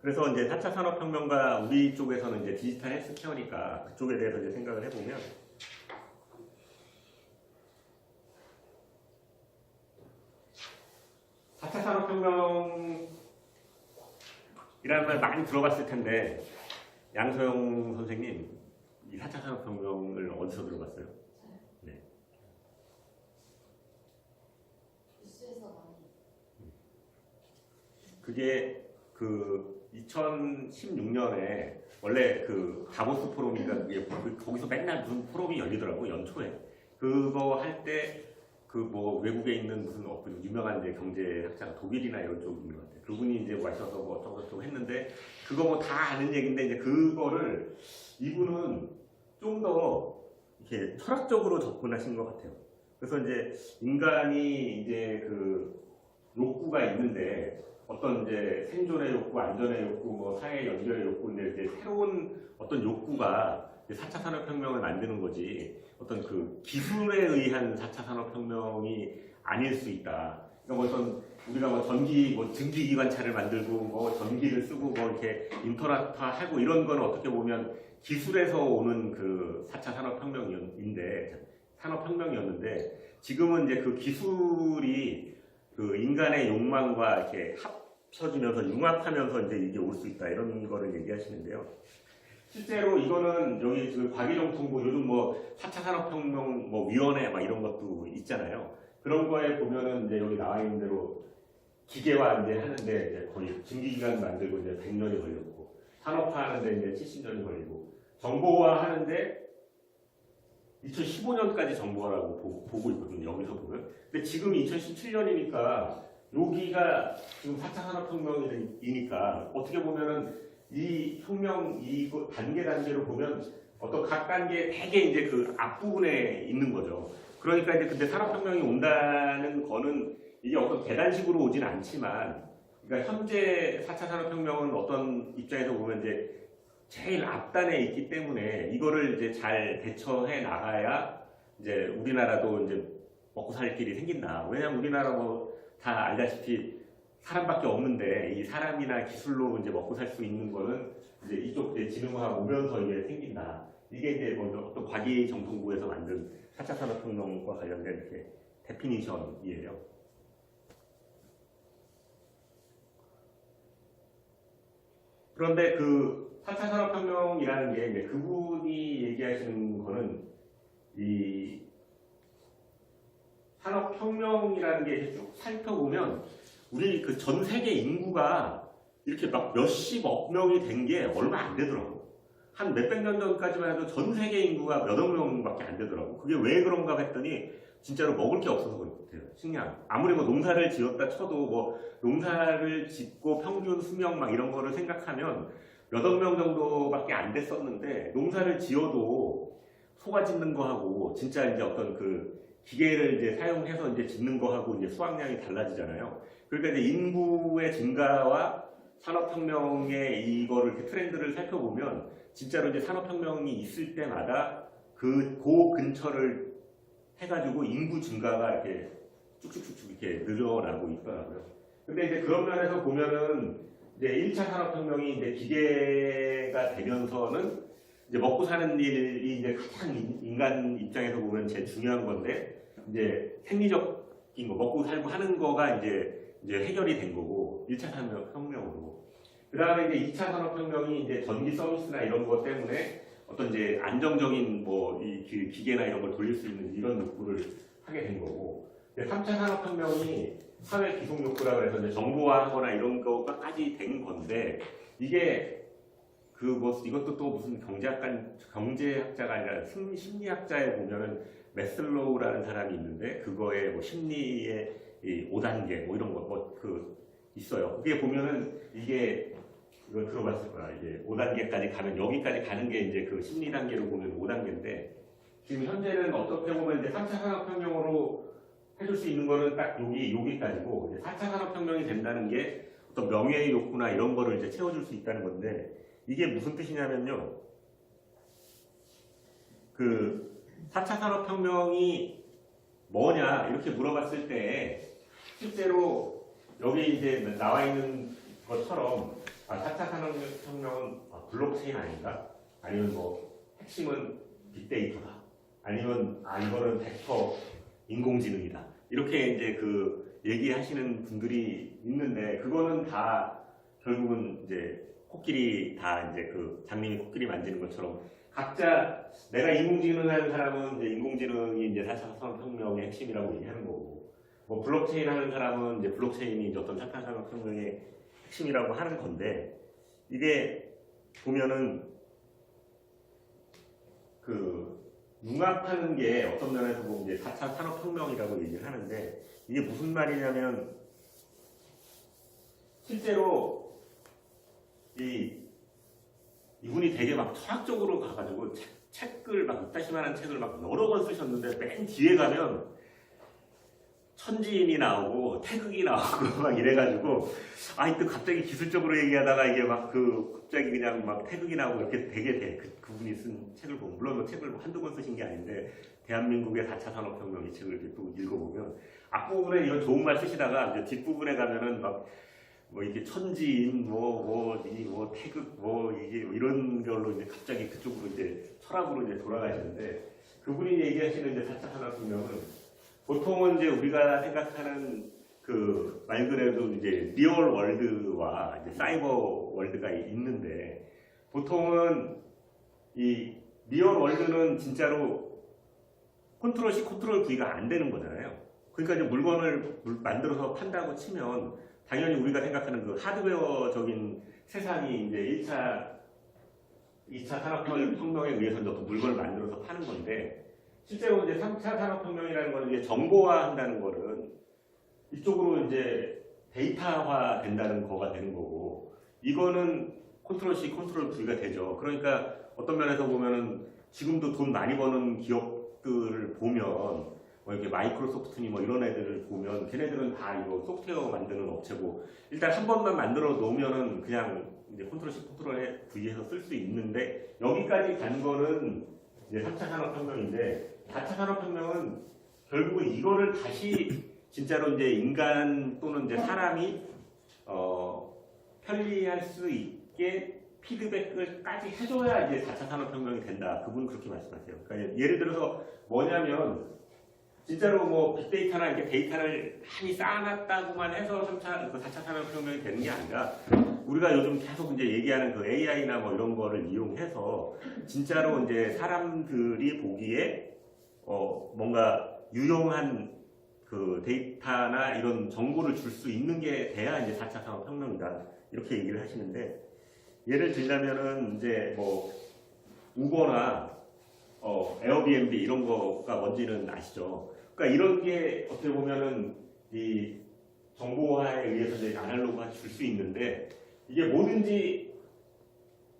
그래서 이제 4차 산업혁명과 우리 쪽에서는 이제 디지털 헬스케어니까 그쪽에 대해서 이제 생각을 해보면 4차 산업혁명이라는 말 많이 들어봤을 텐데 양소영 선생님 이 4차 산업혁명을 어디서 들어봤어요? 네. 뉴스에서 많이. 그게 그 2016년에 원래 그 다보스 포럼인가 거기서 맨날 무슨 포럼이 열리더라고 연초에 그거 할 때 그 뭐 외국에 있는 무슨 유명한 이제 경제학자가 독일이나 이런 쪽인 것 같아요. 그분이 이제 와셔서 뭐 어쩌고저쩌고 했는데 그거 뭐 다 아는 얘기인데 이제 그거를 이분은 좀 더 이렇게 철학적으로 접근하신 것 같아요. 그래서 이제 인간이 이제 그 욕구가 있는데 어떤 이제 생존의 욕구, 안전의 욕구, 뭐 사회 연결의 욕구인데 이제 새로운 어떤 욕구가 4차 산업혁명을 만드는 거지 어떤 그 기술에 의한 4차 산업혁명이 아닐 수 있다. 그러니까 뭐 어떤 우리가 뭐 전기, 뭐 증기기관차를 만들고 뭐 전기를 쓰고 뭐 이렇게 인터넷화하고 이런 거는 어떻게 보면 기술에서 오는 그 4차 산업혁명이었는데 지금은 이제 그 기술이 그 인간의 욕망과 이렇게 합쳐지면서 융합하면서 이제 이게 올 수 있다 이런 거를 얘기하시는데요. 실제로 이거는 여기 지금 과기정통부 요즘 뭐 4차 산업혁명 뭐 위원회 막 이런 것도 있잖아요. 그런 거에 보면은 이제 여기 나와 있는 대로 기계화 이제 하는데 이제 거의 증기기관 만들고 이제 100년이 걸렸고 산업화하는데 이제 70년이 걸리고 정보화 하는데 2015년까지 정보화라고 보고 있거든요. 여기서 보면. 근데 지금 2017년이니까 여기가 지금 4차 산업혁명이니까 어떻게 보면은 이 혁명 이거 단계로 보면 어떤 각 단계 되게 이제 그 앞부분에 있는 거죠. 그러니까 이제 근데 산업혁명이 온다는 거는 이게 어떤 계단식으로 오진 않지만 그러니까 현재 4차 산업혁명은 어떤 입장에서 보면 이제 제일 앞단에 있기 때문에 이거를 이제 잘 대처해 나가야 이제 우리나라도 이제 먹고 살 길이 생긴다. 왜냐면 우리나라 뭐 다 알다시피 사람밖에 없는데 이 사람이나 기술로 이제 먹고 살 수 있는 거는 이제 이쪽 이제 지능화 오면서 이게 생긴다. 이게 이제 뭐 어떤 과기정통부에서 만든 4차 산업혁명과 관련된 이렇게 데피니션이에요. 그런데 그 4차 산업혁명이라는 게 이제 그분이 얘기하시는 거는 이 산업혁명이라는 게 쭉 살펴보면 우리 그 전 세계 인구가 이렇게 막 몇십억 명이 된 게 얼마 안 되더라고. 한 몇백 년 전까지만 해도 전 세계 인구가 몇억 명밖에 안 되더라고. 그게 왜 그런가 했더니 진짜로 먹을 게 없어서 그런 것 같아요. 식량. 아무리 뭐 농사를 지었다 쳐도 뭐 농사를 짓고 평균 수명 막 이런 거를 생각하면 몇억 명 정도밖에 안 됐었는데 농사를 지어도 소가 짓는 거 하고 진짜 이제 어떤 그 기계를 이제 사용해서 이제 짓는 거 하고 이제 수확량이 달라지잖아요. 그러니까 이제 인구의 증가와 산업혁명의 이거를 이렇게 트렌드를 살펴보면 진짜로 이제 산업혁명이 있을 때마다 그 근처를 해가지고 인구 증가가 이렇게 쭉쭉쭉쭉 이렇게 늘어나고 있더라고요. 근데 이제 그런 면에서 보면은 이제 1차 산업혁명이 이제 기계가 되면서는 이제 먹고 사는 일이 이제 가장 인간 입장에서 보면 제일 중요한 건데 이제 생리적인 거 먹고 살고 하는 거가 이제 해결이 된 거고 1차 산업혁명으로 그 다음에 이제 2차 산업혁명이 이제 전기 서비스나 이런 것 때문에 어떤 이제 안정적인 뭐 이 기계나 이런 걸 돌릴 수 있는 이런 욕구를 하게 된 거고 3차 산업혁명이 사회 기속 욕구라 해서 이제 정보화하거나 이런 거까지 된 건데 이게 그 뭐 이것도 또 무슨 경제학자가 아니라 심리학자에 보면은 메슬로우라는 사람이 있는데 그거에 뭐 심리의 이 5단계 뭐 이런 거 뭐 그 있어요. 그게 보면은 이게 그거 들어봤을 거야. 이게 5단계까지 가면 여기까지 가는 게 이제 그 심리 단계로 보면 5단계인데 지금 현재는 어떻게 보면 이제 3차 산업혁명으로 해줄 수 있는 거는 딱 여기까지고 이제 4차 산업혁명이 된다는 게 어떤 명예의 욕구나 이런 거를 이제 채워줄 수 있다는 건데 이게 무슨 뜻이냐면요. 그 4차 산업혁명이 뭐냐 이렇게 물어봤을 때 실제로 여기 이제 나와 있는 것처럼 4차 산업혁명은 블록체인 아닌가? 아니면 뭐 핵심은 빅데이터다. 아니면 이거는 벡터 인공지능이다. 이렇게 이제 그 얘기하시는 분들이 있는데 그거는 다 결국은 이제 코끼리 다 이제 그 장님이 코끼리 만지는 것처럼 각자 내가 인공지능 하는 사람은 이제 인공지능이 이제 4차 산업혁명의 핵심이라고 얘기하는 거고 뭐 블록체인 하는 사람은 이제 블록체인이 이제 어떤 4차 산업혁명의 핵심이라고 하는 건데 이게 보면은 그 융합하는 게 어떤 면에서 보면 이제 4차 산업혁명이라고 얘기를 하는데 이게 무슨 말이냐면 실제로 이분이 되게 막 철학적으로 가가지고 책을 막 이따시만한 책을 막 여러 권 쓰셨는데 맨 뒤에 가면 천지인이 나오고 태극이 나오고 막 이래가지고 이때 갑자기 기술적으로 얘기하다가 이게 막 갑자기 그냥 막 태극이 나오고 이렇게 되게 돼. 그분이 쓴 책을 보면 물론 뭐 책을 한두 권 쓰신 게 아닌데 대한민국의 4차 산업혁명 이 책을 이렇게 또 읽어보면 앞부분에 이런 좋은 말 쓰시다가 이제 뒷부분에 가면은 막 뭐 이게 천지인 태극 이게 이런 걸로 이제 갑자기 그쪽으로 이제 철학으로 이제 돌아가시는데 그분이 얘기하시는 이제 4차 산업혁명은 보통은 이제 우리가 생각하는 그 말 그대로 이제 리얼 월드와 이제 사이버 월드가 있는데 보통은 이 리얼 월드는 진짜로 컨트롤 C 컨트롤 V가 안 되는 거잖아요. 그러니까 이제 물건을 만들어서 판다고 치면 당연히 우리가 생각하는 그 하드웨어적인 세상이 이제 2차 산업혁명에 의해서 이제 어떤 물건을 만들어서 파는 건데 실제로 이제 3차 산업혁명이라는 거는 이제 정보화한다는 거는 이쪽으로 이제 데이터화 된다는 거가 되는 거고 이거는 컨트롤 C, 컨트롤 V가 되죠. 그러니까 어떤 면에서 보면은 지금도 돈 많이 버는 기업들을 보면 뭐 이렇게 마이크로소프트니 뭐 이런 애들을 보면 걔네들은 다 이거 소프트웨어 만드는 업체고 일단 한 번만 만들어 놓으면은 그냥 이제 컨트롤 C, 컨트롤 V에서 쓸 수 있는데 여기까지 간 거는 이제 3차 산업혁명인데 4차 산업혁명은 결국은 이거를 다시 진짜로 이제 인간 또는 이제 사람이 편리할 수 있게 피드백을까지 해줘야 이제 4차 산업혁명이 된다. 그분 그렇게 말씀하세요. 그러니까 예를 들어서 뭐냐면 진짜로 뭐 빅데이터나 이렇게 데이터를 많이 쌓아놨다고만 해서 4차 산업혁명이 되는 게 아니라 우리가 요즘 계속 이제 얘기하는 그 AI나 뭐 이런 거를 이용해서 진짜로 이제 사람들이 보기에 뭔가 유용한 그 데이터나 이런 정보를 줄 수 있는 게 돼야 이제 4차 산업혁명이다. 이렇게 얘기를 하시는데 예를 들자면은 이제 뭐 우버나 에어비앤비 이런 거가 뭔지는 아시죠? 그러니까 이런 게 어떻게 보면은 이 정보화에 의해서 이제 아날로그가 줄 수 있는데 이게 뭐든지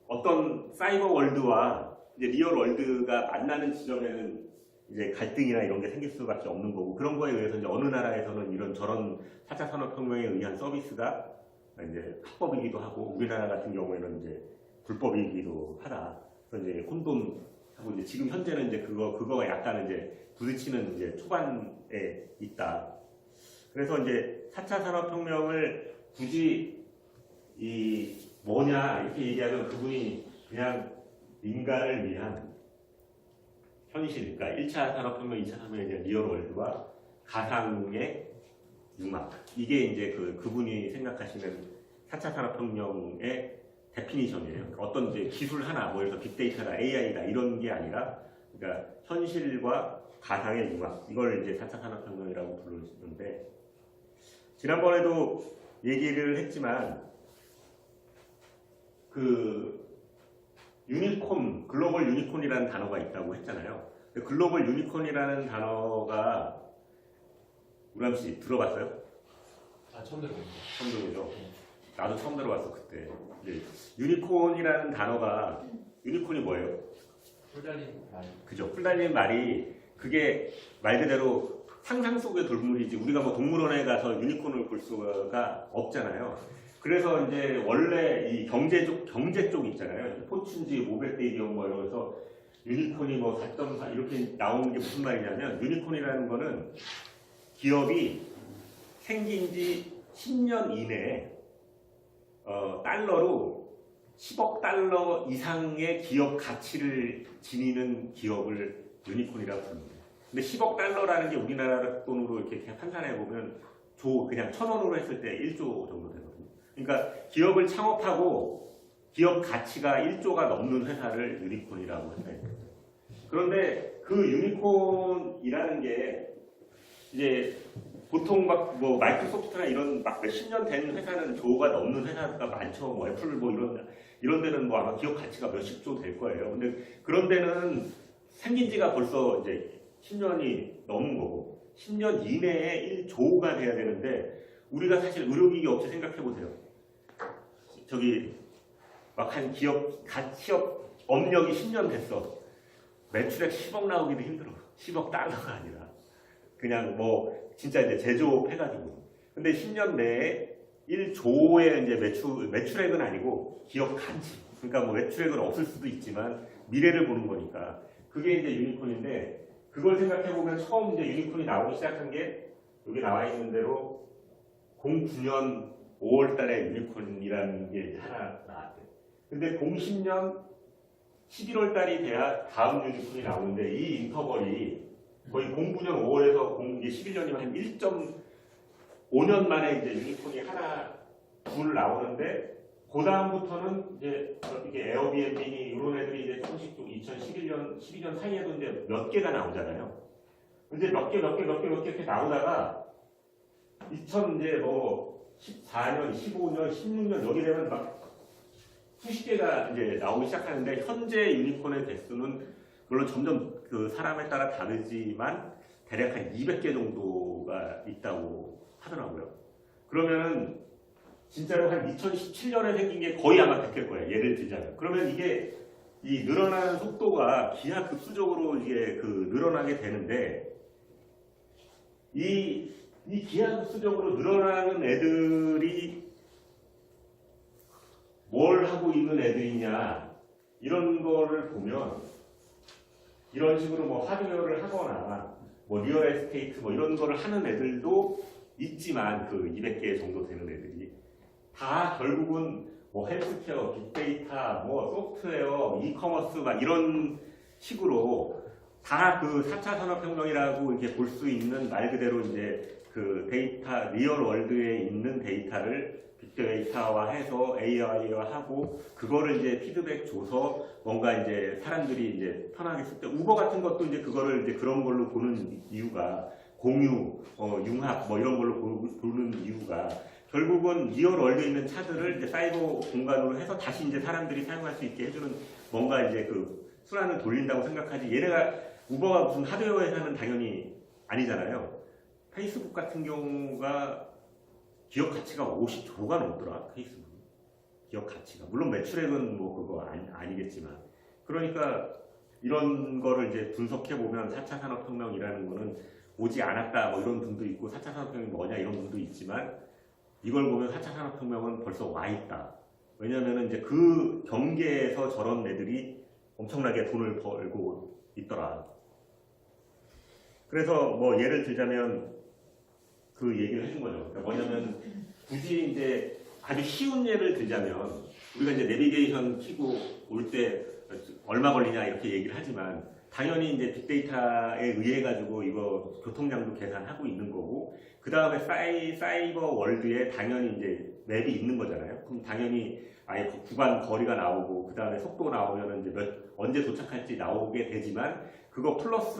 어떤 사이버 월드와 이제 리얼 월드가 만나는 지점에는 이제 갈등이나 이런 게 생길 수밖에 없는 거고 그런 거에 의해서 이제 어느 나라에서는 이런 저런 4차 산업혁명에 의한 서비스가 이제 합법이기도 하고 우리나라 같은 경우에는 이제 불법이기도 하다. 그래서 이제 혼돈하고 이제 지금 현재는 이제 그거가 약간 이제 부딪히는 이제 초반에 있다. 그래서 이제 4차 산업혁명을 굳이 이 뭐냐 이렇게 얘기하면 그분이 그냥 인간을 위한 현실, 그러니까 1차 산업혁명, 2차 산업혁명에 대한 리얼 월드와 가상의 융합. 이게 이제 그분이 생각하시는 4차 산업혁명의 데피니션이에요. 그러니까 어떤 이제 기술 하나, 뭐 예를 들어 빅데이터나 AI나 이런 게 아니라, 그러니까 현실과 가상의 융합. 이걸 이제 4차 산업혁명이라고 부르는데, 지난번에도 얘기를 했지만, 유니콘, 글로벌 유니콘이라는 단어가 있다고 했잖아요. 글로벌 유니콘이라는 단어가 우람 씨 들어봤어요? 처음 들어봅니다. 처음 들어보죠. 나도 처음 들어봤어 그때. 유니콘이라는 단어가 유니콘이 뭐예요? 풀 달린 말. 그죠. 풀 달린 말이 그게 말 그대로 상상 속의 동물이지 우리가 뭐 동물원에 가서 유니콘을 볼 수가 없잖아요. 그래서 이제 원래 이 경제 쪽 있잖아요. 포춘지, 모백데이리온 뭐 이러면서 유니콘이 뭐 4.4 이렇게 나오는 게 무슨 말이냐면 유니콘이라는 거는 기업이 생긴 지 10년 이내에 달러로 10억 달러 이상의 기업 가치를 지니는 기업을 유니콘이라고 부릅니다. 근데 10억 달러라는 게 우리나라 돈으로 이렇게 환산해 보면 그냥 1,000원으로 했을 때 1조 정도 되거든요. 그러니까 기업을 창업하고 기업 가치가 1조가 넘는 회사를 유니콘이라고 해요. 그런데 그 유니콘이라는 게 이제 보통 막 뭐 마이크로소프트나 이런 막 몇십 년 된 회사는 조가 넘는 회사가 많죠. 뭐 애플 뭐 이런 데는 뭐 아마 기업 가치가 몇십 조 될 거예요. 근데 그런 데는 생긴 지가 벌써 이제 10년이 넘은 거고 10년 이내에 1조가 돼야 되는데 우리가 사실 의료기기 업체 생각해 보세요. 저기 막 한 기업 업력이 10년 됐어. 매출액 10억 나오기도 힘들어. 10억 달러가 아니라 그냥 뭐 진짜 이제 제조업 해가지고. 근데 10년 내에 1조의 이제 매출액은 아니고 기업 가치. 그러니까 뭐 매출액은 없을 수도 있지만 미래를 보는 거니까 그게 이제 유니콘인데 그걸 생각해 보면 처음 이제 유니콘이 나오기 시작한 게 여기 나와 있는 대로 09년 5월달에 유니콘이라는 게 하나 나왔대요. 근데 00년 11월달이 돼야 다음 유니콘이 나오는데 이 인터벌이 거의 09년 5월에서 11년이면 한 1.5년 만에 이제 유니콘이 하나, 둘 나오는데 그 다음부터는 이제 이게 에어비앤비 이런 애들이 이제 조금씩 2011년, 12년 사이에도 이제 몇 개가 나오잖아요. 근데 몇 개 이렇게 나오다가 2014년, 15년, 16년 여기 되면 막 수십 개가 이제 나오기 시작하는데 현재 유니콘의 개수는 물론 점점 그 사람에 따라 다르지만 대략 한 200개 정도가 있다고 하더라고요. 그러면은 진짜로 한 2017년에 생긴 게 거의 아마 100개일 거예요. 예를 들자면. 그러면 이게 이 늘어나는 속도가 기하급수적으로 이게 그 늘어나게 되는데 이 기하급수적으로 늘어나는 애들이 뭘 하고 있는 애들이냐 이런 거를 보면 이런 식으로 뭐 하드웨어를 하거나 뭐 리얼 에스테이트 뭐 이런 거를 하는 애들도 있지만 그 200개 정도 되는 애들이 다 결국은 뭐 헬스케어, 빅데이터, 뭐 소프트웨어, 이커머스 막 이런 식으로 다 그 4차 산업혁명이라고 이렇게 볼 수 있는 말 그대로 이제 그 데이터, 리얼 월드에 있는 데이터를 빅데이터화해서 AI화하고 그거를 이제 피드백 줘서 뭔가 이제 사람들이 이제 편하게 쓸 때 우버 같은 것도 이제 그거를 이제 그런 걸로 보는 이유가 공유, 융합 뭐 이런 걸로 보는 이유가 결국은 리얼 월드에 있는 차들을 이제 사이버 공간으로 해서 다시 이제 사람들이 사용할 수 있게 해주는 뭔가 이제 그 순환을 돌린다고 생각하지 얘네가 우버가 무슨 하드웨어 회사는 당연히 아니잖아요. 페이스북 같은 경우가 기업 가치가 50조가 넘더라. 페이스북 기업 가치가 물론 매출액은 뭐 그거 아니겠지만 그러니까 이런 거를 이제 분석해 보면 4차 산업혁명이라는 거는 오지 않았다 뭐 이런 분도 있고 4차 산업혁명이 뭐냐 이런 분도 있지만 이걸 보면 4차 산업혁명은 벌써 와 있다. 왜냐하면 이제 그 경계에서 저런 애들이 엄청나게 돈을 벌고 있더라. 그래서 뭐 예를 들자면 그 얘기를 해준 거죠. 그러니까 뭐냐면 굳이 이제 아주 쉬운 예를 들자면 우리가 이제 내비게이션 키고 올 때 얼마 걸리냐 이렇게 얘기를 하지만 당연히 이제 빅데이터에 의해 가지고 이거 교통량도 계산하고 있는 거고 그 다음에 사이버 월드에 당연히 이제 맵이 있는 거잖아요. 그럼 당연히 아예 구간 거리가 나오고 그 다음에 속도 나오면 이제 언제 도착할지 나오게 되지만 그거 플러스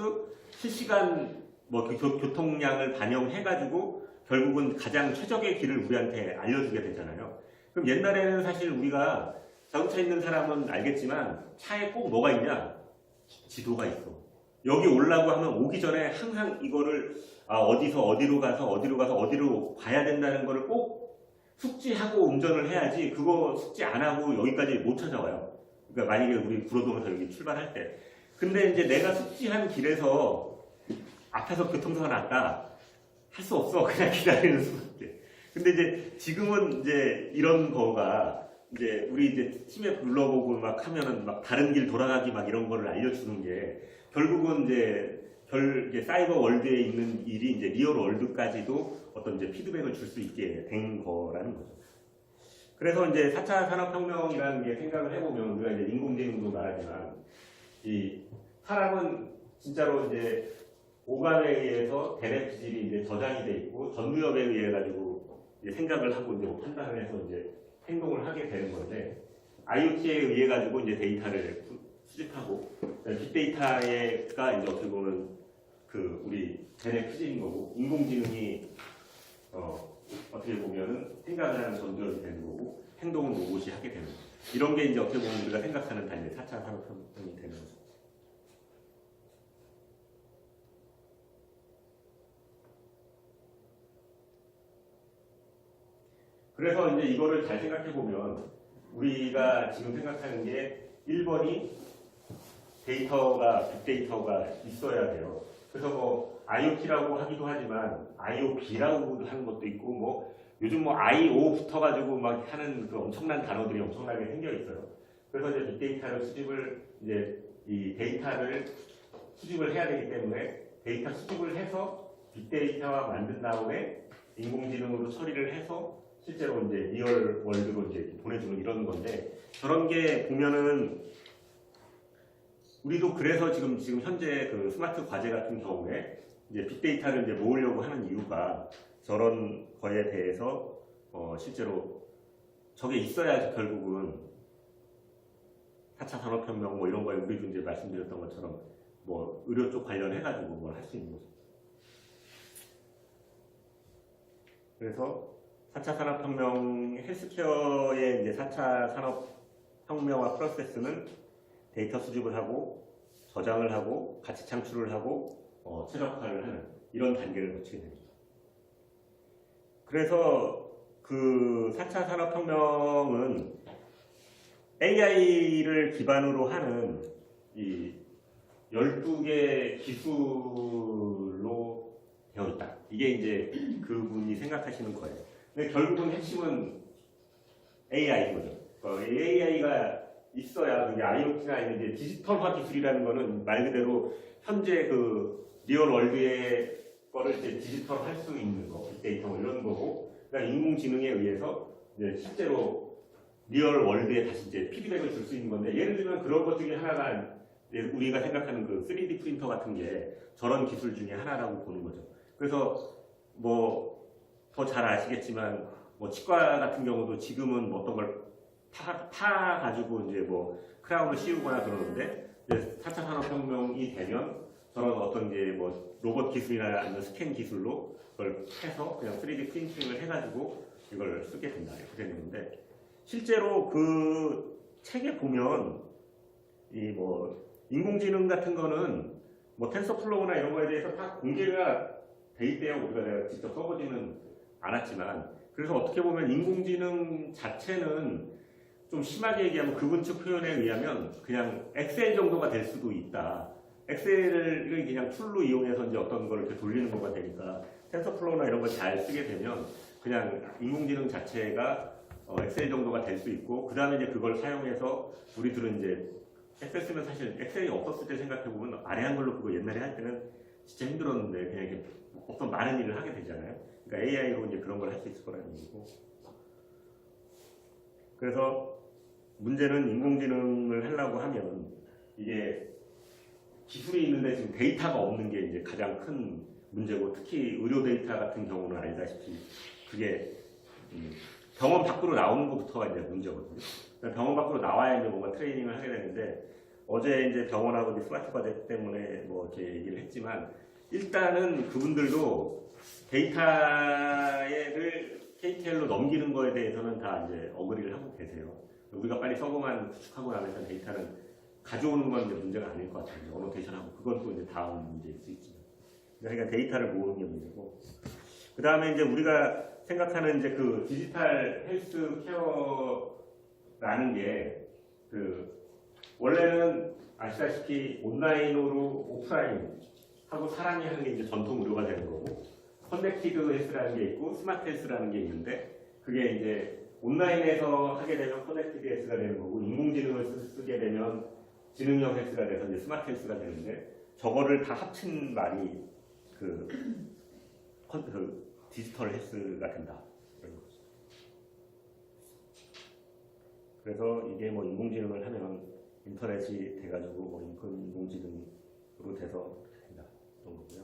실시간 뭐 교통량을 반영해가지고 결국은 가장 최적의 길을 우리한테 알려주게 되잖아요. 그럼 옛날에는 사실 우리가 자동차 있는 사람은 알겠지만 차에 꼭 뭐가 있냐? 지도가 있어. 여기 오려고 하면 오기 전에 항상 이거를 어디서 어디로 가서 어디로 가야 된다는 거를 꼭 숙지하고 운전을 해야지 그거 숙지 안 하고 여기까지 못 찾아와요. 그러니까 만약에 우리 구로동에서 여기 출발할 때. 근데 이제 내가 숙지한 길에서 앞에서 교통사고 났다. 할 수 없어. 그냥 기다리는 수밖에. 근데 이제 지금은 이제 이런 거가 이제 우리 이제 팀에 불러보고 막 하면은 막 다른 길 돌아가기 막 이런 거를 알려주는 게 결국은 이제 사이버 월드에 있는 일이 이제 리얼 월드까지도 어떤 이제 피드백을 줄 수 있게 된 거라는 거죠. 그래서 이제 4차 산업혁명이라는 게 생각을 해보면 우리가 이제 인공지능도 말하지만 이 사람은 진짜로 이제 오감에 의해서 대뇌 피질이 이제 저장이 돼 있고 전두엽에 의해 가지고 이제 생각을 하고 이제 판단을 해서 이제 행동을 하게 되는 건데 IoT에 의해 가지고 이제 데이터를 수집하고 빅데이터가 이제 어떻게 보면 그 우리 대뇌 피질인 거고 인공지능이 어떻게 보면은 생각을 하는 전두엽이 되는 거고 행동은 로봇이 하게 되는 거고 이런 게 이제 어떻게 보면 우리가 생각하는 다 이제 4차 산업혁명이 되는 거죠. 그래서 이제 이거를 잘 생각해 보면 우리가 지금 생각하는 게 1번이 빅데이터가 있어야 돼요. 그래서 뭐 IoT라고 하기도 하지만 IOB라고 하는 것도 있고 뭐 요즘 뭐 IO 붙어가지고 막 하는 그 엄청난 단어들이 엄청나게 생겨 있어요. 그래서 이제 빅데이터를 이제 이 데이터를 수집을 해야 되기 때문에 데이터 수집을 해서 빅데이터와 만든 다음에 인공지능으로 처리를 해서 실제로 이제 리얼 월드로 이제 보내주는 이런 건데 저런 게 보면은 우리도 그래서 지금 현재 그 스마트 과제 같은 경우에 이제 빅데이터를 이제 모으려고 하는 이유가 저런 거에 대해서 실제로 저게 있어야 결국은 4차 산업혁명 뭐 이런 거에 우리도 이제 말씀드렸던 것처럼 뭐 의료 쪽 관련해가지고 뭘 할 수 있는 거죠. 그래서 4차 산업혁명 헬스케어의 이제 4차 산업혁명화 프로세스는 데이터 수집을 하고 저장을 하고 가치 창출을 하고 최적화를 하는 이런 단계를 거치게 됩니다. 그래서 그 4차 산업혁명은 AI를 기반으로 하는 이 12개 기술로 되어 있다. 이게 이제 그분이 생각하시는 거예요. 근데 결국은 핵심은 AI인 거죠. AI가 있어야 그게 IoT나 이제 디지털화 기술이라는 거는 말 그대로 현재 그 리얼 월드의 거를 이제 디지털할 수 있는 거, 빅데이터 뭐 이런 거고, 그러니까 인공지능에 의해서 이제 실제로 리얼 월드에 다시 이제 피드백을 줄 수 있는 건데 예를 들면 그런 것 중에 하나가 우리가 생각하는 그 3D 프린터 같은 게 저런 기술 중에 하나라고 보는 거죠. 그래서 뭐 더 잘 아시겠지만 뭐 치과 같은 경우도 지금은 뭐 어떤 걸 파 가지고 이제 뭐 크라운을 씌우거나 그러는데 이제 4차 산업혁명이 되면 저런 어떤 이제 뭐 로봇 기술이나 아니면 스캔 기술로 그걸 해서 그냥 3D 프린팅을 해가지고 이걸 쓰게 된다 이렇게 되는 건데 실제로 그 책에 보면 이 뭐 인공지능 같은 거는 뭐 텐서플로우나 이런 거에 대해서 다 공개가 돼 있대요. 우리가 내가 직접 써보지는 않았지만 그래서 어떻게 보면 인공지능 자체는 좀 심하게 얘기하면 그분 측 표현에 의하면 그냥 엑셀 정도가 될 수도 있다. 엑셀을 그냥 툴로 이용해서 이제 어떤 걸 이렇게 돌리는 거가 되니까 텐서플로우나 이런 걸 잘 쓰게 되면 그냥 인공지능 자체가 엑셀 정도가 될 수 있고 그 다음에 이제 그걸 사용해서 우리들은 이제 엑셀 쓰면 사실 엑셀이 없었을 때 생각해보면 아래 한글로 그거 옛날에 할 때는 진짜 힘들었는데 그냥 이렇게 어떤 많은 일을 하게 되잖아요. 그러니까 AI로 이제 그런 걸 할 수 있을 거라는 얘기고. 그래서 문제는 인공지능을 하려고 하면 이게 기술이 있는데 지금 데이터가 없는 게 이제 가장 큰 문제고 특히 의료 데이터 같은 경우는 알다시피 그게 병원 밖으로 나오는 것부터가 이제 문제거든요. 그러니까 병원 밖으로 나와야 이제 뭔가 트레이닝을 하게 되는데 어제 이제 병원하고 이제 스마트 과제 때문에 뭐 이렇게 얘기를 했지만 일단은 그분들도 데이터를 KTL로 넘기는 거에 대해서는 다 이제 어그리를 하고 계세요. 우리가 빨리 서버만 구축하고 나면 일단 데이터는 가져오는 건 이제 문제가 아닐 것 같아요. 어노테이션하고 그건 또 이제 다음 문제일 수 있지만. 그러니까 데이터를 모으는 게 문제고. 그 다음에 이제 우리가 생각하는 이제 그 디지털 헬스 케어라는 게 그 원래는 아시다시피 온라인으로 오프라인 하고 사람이 하는 게 이제 전통 의료가 되는 거고 커넥티드 헬스라는 게 있고 스마트 헬스라는 게 있는데 그게 이제 온라인에서 하게 되면 커넥티드 헬스가 되는 거고 인공지능을 쓰게 되면 지능형 헬스가 돼서 이제 스마트 헬스가 되는데 저거를 다 합친 말이 그 디지털 헬스가 된다. 이런 거죠. 그래서 이게 뭐 인공지능을 하면 인터넷이 돼가지고 뭐 인공지능으로 돼서 그렇게 된다 그런 거고요.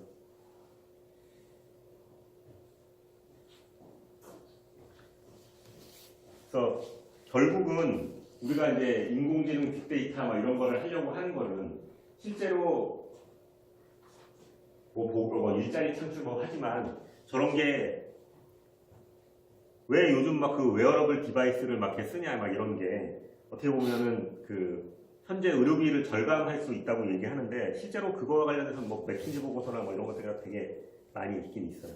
그래서 결국은 우리가 이제 인공지능 빅데이터 막 이런 거를 하려고 하는 거는 실제로 뭐 일자리 창출 뭐 하지만 저런 게 왜 요즘 막 그 웨어러블 디바이스를 막 이렇게 쓰냐 막 이런 게 어떻게 보면은 그 현재 의료비를 절감할 수 있다고 얘기하는데 실제로 그거와 관련해서 뭐 맥킨지 보고서나 뭐 이런 것들이 되게 많이 있긴 있어요.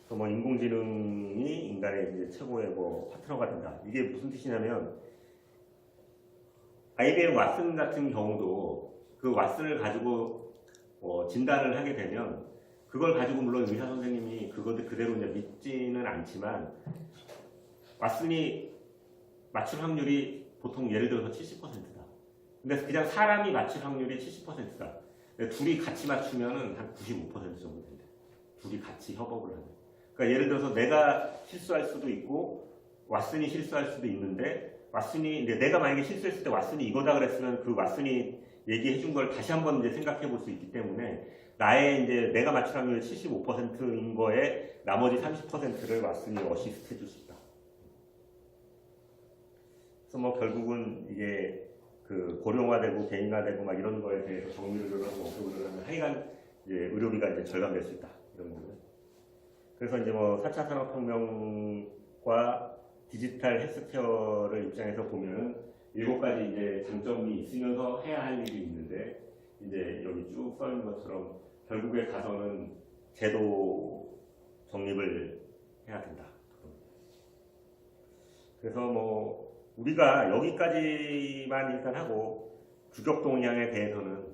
그래서 뭐 인공지능이 인간의 이제 최고의 뭐 파트너가 된다. 이게 무슨 뜻이냐면 IBM 왓슨 같은 경우도 그 왓슨을 가지고 진단을 하게 되면 그걸 가지고 물론 의사 선생님이 그것을 그대로 이제 믿지는 않지만 왓슨이 맞출 확률이 보통 예를 들어서 70%다. 근데 그냥 사람이 맞출 확률이 70%다. 근데 둘이 같이 맞추면은 한 95% 정도 된대. 둘이 같이 협업을 하면. 그러니까 예를 들어서 내가 실수할 수도 있고 왓슨이 실수할 수도 있는데 왓슨이 이제 내가 만약에 실수했을 때 왓슨이 이거다 그랬으면 그 왓슨이 얘기해 준 걸 다시 한번 이제 생각해 볼 수 있기 때문에 나의 이제 내가 맞출 확률이 75%인 거에 나머지 30%를 왓슨이 어시스트 해줄 수 있다. 그래서 뭐 결국은 이게 그 고령화되고 개인화되고 막 이런 거에 대해서 정밀을 하고 업무를 하면 하여간 이제 의료비가 이제 절감될 수 있다. 이런 거는. 그래서 이제 뭐 4차 산업혁명과 디지털 헬스케어를 입장에서 보면은 7가지 이제 장점이 있으면서 해야 할 일이 있는데 이제 여기 쭉 써 있는 것처럼 결국에 가서는 제도 정립을 해야 된다. 그래서 뭐 우리가 여기까지만 일단 하고 규격 동향에 대해서는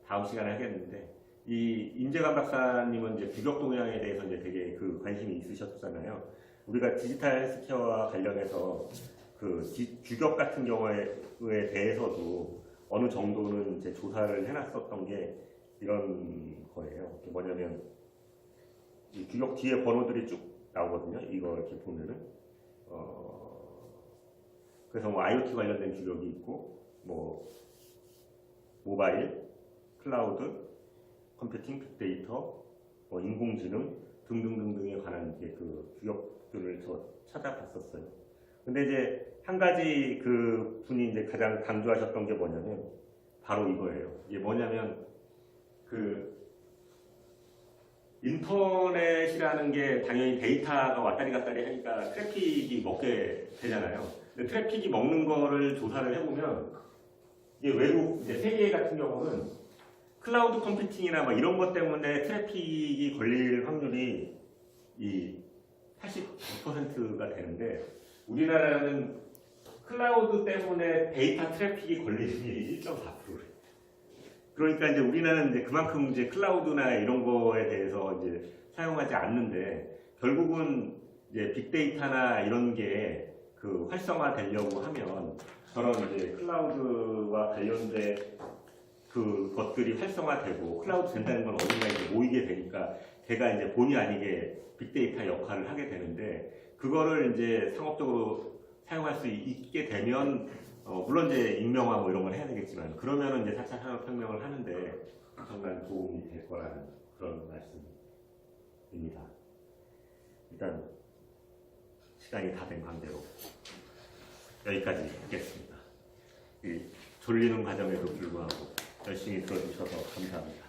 다음 시간에 하겠는데 이 임재관 박사님은 이제 규격 동향에 대해서 이제 되게 그 관심이 있으셨잖아요. 우리가 디지털 헬스케어와 관련해서 그 규격 같은 경우에 대해서도 어느 정도는 이제 조사를 해놨었던 게 이런 거예요. 뭐냐면 이 규격 뒤에 번호들이 쭉 나오거든요. 이거 이렇게 보면은 그래서 뭐 IoT 관련된 규격이 있고 뭐 모바일, 클라우드, 컴퓨팅, 빅데이터, 뭐 인공지능 등등등등에 관한 이제 그 규격들을 저 찾아봤었어요. 근데 이제 한 가지 그 분이 이제 가장 강조하셨던 게 뭐냐면 바로 이거예요. 이게 뭐냐면 그 인터넷이라는 게 당연히 데이터가 왔다리 갔다리 하니까 트래픽이 먹게 되잖아요. 근데 트래픽이 먹는 거를 조사를 해보면 이게 외국 이제 세계 같은 경우는 클라우드 컴퓨팅이나 막 이런 것 때문에 트래픽이 걸릴 확률이 이 89%가 되는데 우리나라는 클라우드 때문에 데이터 트래픽이 걸리는 게 1.4%예요. 그러니까 이제 우리나라는 이제 그만큼 이제 클라우드나 이런 거에 대해서 이제 사용하지 않는데 결국은 이제 빅데이터나 이런 게 그 활성화되려고 하면 저런 이제 클라우드와 관련된 그 것들이 활성화되고 클라우드 된다는 건 어딘가 이제 모이게 되니까 걔가 이제 본의 아니게 빅데이터 역할을 하게 되는데 그거를 이제 상업적으로 사용할 수 있게 되면 물론 이제 익명화 뭐 이런 걸 해야 되겠지만 그러면은 이제 4차 산업혁명을 하는데 엄청난 도움이 될 거라는 그런 말씀입니다. 일단 시간이 다 된 관계로 여기까지 하겠습니다. 이 졸리는 과정에도 불구하고 열심히 들어주셔서 감사합니다.